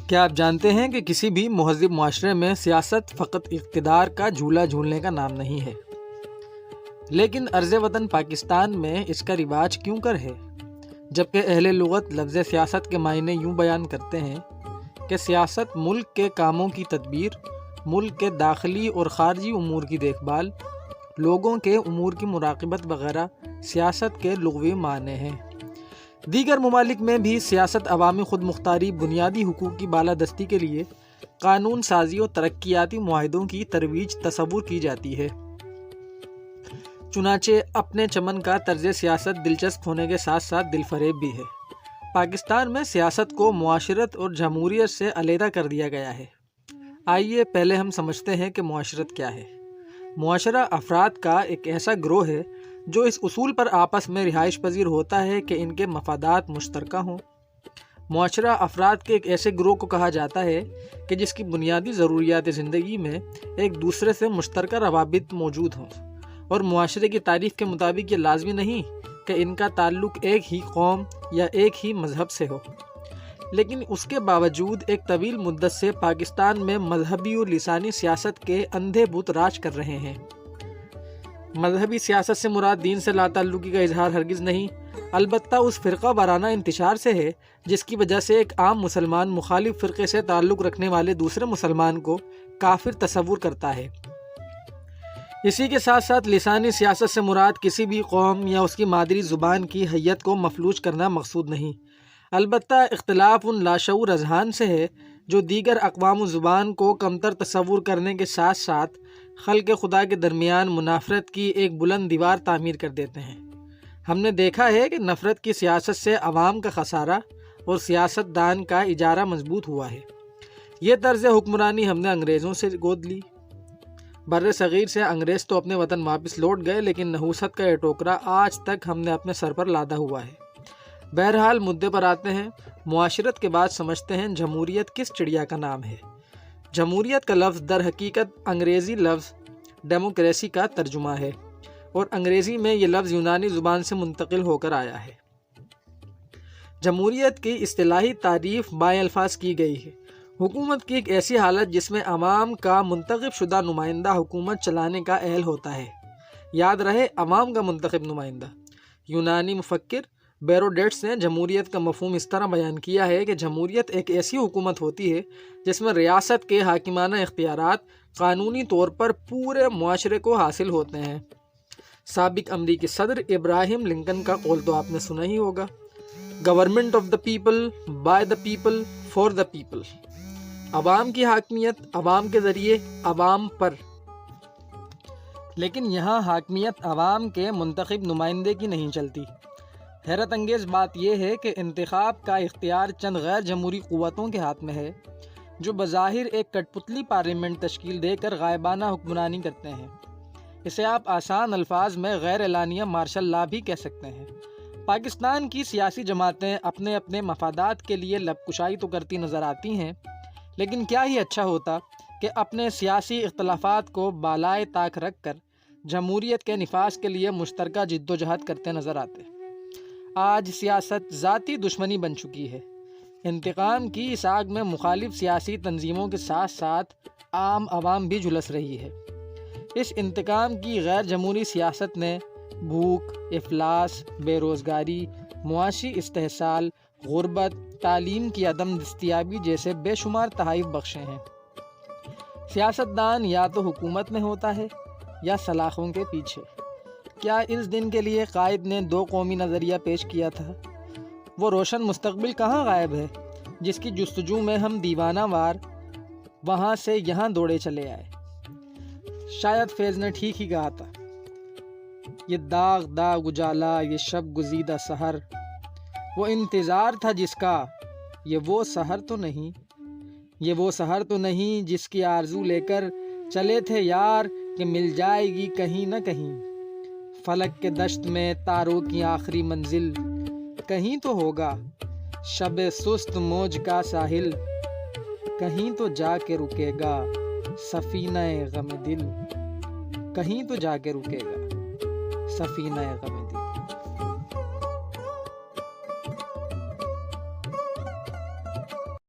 کیا آپ جانتے ہیں کہ کسی بھی مہذب معاشرے میں سیاست فقط اقتدار کا جھولا جھولنے کا نام نہیں ہے، لیکن ارض وطن پاکستان میں اس کا رواج کیوں کر ہے؟ جبکہ اہل لغت لفظ سیاست کے معنی یوں بیان کرتے ہیں کہ سیاست ملک کے کاموں کی تدبیر، ملک کے داخلی اور خارجی امور کی دیکھ بھال، لوگوں کے امور کی مراقبت وغیرہ سیاست کے لغوی معنی ہیں۔ دیگر ممالک میں بھی سیاست عوامی خود مختاری، بنیادی حقوق کی بالادستی کے لیے قانون سازی اور ترقیاتی معاہدوں کی ترویج تصور کی جاتی ہے۔ چنانچہ اپنے چمن کا طرز سیاست دلچسپ ہونے کے ساتھ ساتھ دل فریب بھی ہے۔ پاکستان میں سیاست کو معاشرت اور جمہوریت سے علیحدہ کر دیا گیا ہے۔ آئیے پہلے ہم سمجھتے ہیں کہ معاشرت کیا ہے۔ معاشرہ افراد کا ایک ایسا گروہ ہے جو اس اصول پر آپس میں رہائش پذیر ہوتا ہے کہ ان کے مفادات مشترکہ ہوں۔ معاشرہ افراد کے ایک ایسے گروہ کو کہا جاتا ہے کہ جس کی بنیادی ضروریات زندگی میں ایک دوسرے سے مشترکہ روابط موجود ہوں، اور معاشرے کی تعریف کے مطابق یہ لازمی نہیں کہ ان کا تعلق ایک ہی قوم یا ایک ہی مذہب سے ہو، لیکن اس کے باوجود ایک طویل مدت سے پاکستان میں مذہبی اور لسانی سیاست کے اندھے بت راج کر رہے ہیں۔ مذہبی سیاست سے مراد دین سے لا تعلقی کا اظہار ہرگز نہیں، البتہ اس فرقہ وارانہ انتشار سے ہے جس کی وجہ سے ایک عام مسلمان مخالف فرقے سے تعلق رکھنے والے دوسرے مسلمان کو کافر تصور کرتا ہے۔ اسی کے ساتھ ساتھ لسانی سیاست سے مراد کسی بھی قوم یا اس کی مادری زبان کی حیت کو مفلوج کرنا مقصود نہیں، البتہ اختلاف ان لاشعور اذہان سے ہے جو دیگر اقوام و زبان کو کمتر تصور کرنے کے ساتھ ساتھ خلق خدا کے درمیان منافرت کی ایک بلند دیوار تعمیر کر دیتے ہیں۔ ہم نے دیکھا ہے کہ نفرت کی سیاست سے عوام کا خسارہ اور سیاست دان کا اجارہ مضبوط ہوا ہے۔ یہ طرز حکمرانی ہم نے انگریزوں سے گود لی۔ بر صغیر سے انگریز تو اپنے وطن واپس لوٹ گئے، لیکن نحوست کا یہ ٹوکرا آج تک ہم نے اپنے سر پر لادا ہوا ہے۔ بہرحال مدعے پر آتے ہیں۔ معاشرت کے بعد سمجھتے ہیں جمہوریت کس چڑیا کا نام ہے۔ جمہوریت کا لفظ در حقیقت انگریزی لفظ ڈیموکریسی کا ترجمہ ہے، اور انگریزی میں یہ لفظ یونانی زبان سے منتقل ہو کر آیا ہے۔ جمہوریت کی اصطلاحی تعریف بائیں الفاظ کی گئی ہے: حکومت کی ایک ایسی حالت جس میں عوام کا منتخب شدہ نمائندہ حکومت چلانے کا اہل ہوتا ہے۔ یاد رہے، عوام کا منتخب نمائندہ۔ یونانی مفکر بیروڈیٹس نے جمہوریت کا مفہوم اس طرح بیان کیا ہے کہ جمہوریت ایک ایسی حکومت ہوتی ہے جس میں ریاست کے حاکمانہ اختیارات قانونی طور پر پورے معاشرے کو حاصل ہوتے ہیں۔ سابق امریکی صدر ابراہیم لنکن کا قول تو آپ نے سنا ہی ہوگا: government of the people, by the people, for the people. عوام کی حاکمیت عوام کے ذریعے عوام پر۔ لیکن یہاں حاکمیت عوام کے منتخب نمائندے کی نہیں چلتی۔ حیرت انگیز بات یہ ہے کہ انتخاب کا اختیار چند غیر جمہوری قوتوں کے ہاتھ میں ہے جو بظاہر ایک کٹ پتلی پارلیمنٹ تشکیل دے کر غائبانہ حکمرانی کرتے ہیں۔ اسے آپ آسان الفاظ میں غیر اعلانیہ مارشل لا بھی کہہ سکتے ہیں۔ پاکستان کی سیاسی جماعتیں اپنے اپنے مفادات کے لیے لب کشائی تو کرتی نظر آتی ہیں، لیکن کیا ہی اچھا ہوتا کہ اپنے سیاسی اختلافات کو بالائے طاق رکھ کر جمہوریت کے نفاذ کے لیے مشترکہ جد و جہد کرتے نظر آتے۔ آج سیاست ذاتی دشمنی بن چکی ہے۔ انتقام کی اس آگ میں مخالف سیاسی تنظیموں کے ساتھ ساتھ عام عوام بھی جھلس رہی ہے۔ اس انتقام کی غیر جمہوری سیاست نے بھوک، افلاس، بے روزگاری، معاشی استحصال، غربت، تعلیم کی عدم دستیابی جیسے بے شمار تحائف بخشے ہیں۔ سیاستدان یا تو حکومت میں ہوتا ہے یا سلاخوں کے پیچھے۔ کیا اس دن کے لیے قائد نے دو قومی نظریہ پیش کیا تھا؟ وہ روشن مستقبل کہاں غائب ہے جس کی جستجو میں ہم دیوانہ وار وہاں سے یہاں دوڑے چلے آئے؟ شاید فیض نے ٹھیک ہی کہا تھا: یہ داغ داغ اجالا، یہ شب گزیدہ سحر، وہ انتظار تھا جس کا، یہ وہ سحر تو نہیں، یہ وہ سحر تو نہیں جس کی آرزو لے کر چلے تھے یار کہ مل جائے گی کہیں نہ کہیں۔ فلک کے دشت میں تاروں کی آخری منزل کہیں تو ہوگا، شب سست موج کا ساحل کہیں تو جا کے رکے گا، سفینہ غم دل کہیں تو جا کے رکے گا، سفینہ غم دل۔